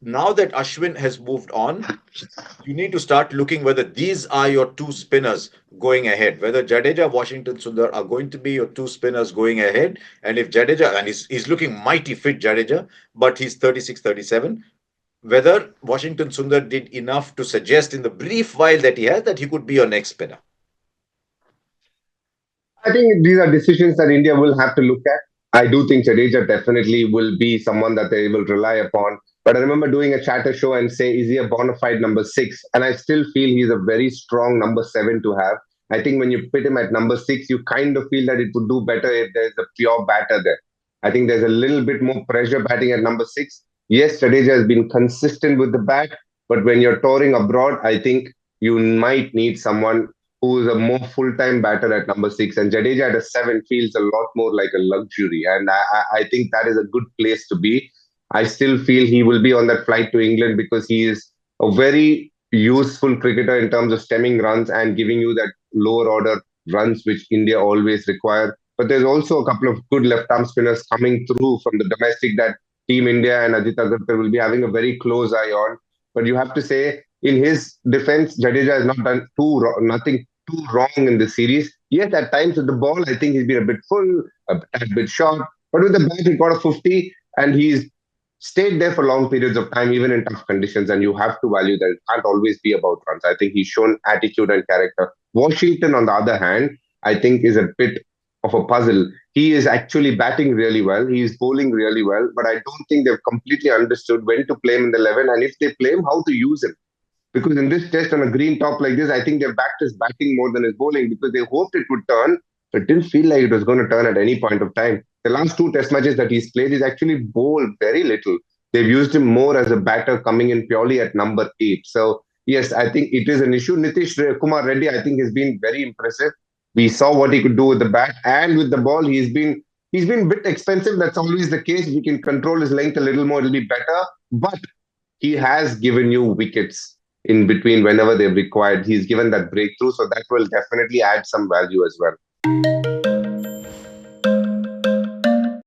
Now that Ashwin has moved on, you need to start looking whether these are your two spinners going ahead, whether Jadeja, Washington, Sundar are going to be your two spinners going ahead. And if Jadeja, and he's looking mighty fit, Jadeja, but he's 36, 37, whether Washington Sundar did enough to suggest in the brief while that he has that he could be your next spinner. I think these are decisions that India will have to look at. I do think Jadeja definitely will be someone that they will rely upon. But I remember doing a chatter show and say, is he a bona fide number six? And I still feel he's a very strong number seven to have. I think when you put him at number six, you kind of feel that it would do better if there's a pure batter there. I think there's a little bit more pressure batting at number six. Yes, Jadeja has been consistent with the bat, but when you're touring abroad, I think you might need someone who is a more full-time batter at number six. And Jadeja at a seven feels a lot more like a luxury. And I think that is a good place to be. I still feel he will be on that flight to England because he is a very useful cricketer in terms of stemming runs and giving you that lower order runs which India always require. But there's also a couple of good left-arm spinners coming through from the domestic that Team India and Ajit Agarkar will be having a very close eye on. But you have to say, in his defense, Jadeja has not done nothing too wrong in the series. Yes, at times with the ball, I think he's been a bit full, a bit short. But with the bat, he got a 50 and he's stayed there for long periods of time, even in tough conditions. And you have to value that it can't always be about runs. I think he's shown attitude and character. Washington, on the other hand, I think is a bit of a puzzle. He is actually batting really well. He is bowling really well, but I don't think they've completely understood when to play him in the 11 and if they play him, how to use him. Because in this test on a green top like this, I think they backed his batting more than his bowling because they hoped it would turn, but it didn't feel like it was going to turn at any point of time. The last two test matches that he's played, he's actually bowled very little. They've used him more as a batter coming in purely at number eight. So, yes, I think it is an issue. Nitish Kumar Reddy, I think, has been very impressive. We saw what he could do with the bat and with the ball. He's been a bit expensive. That's always the case. If he can control his length a little more, it'll be better. But he has given you wickets in between whenever they've required. He's given that breakthrough, so that will definitely add some value as well.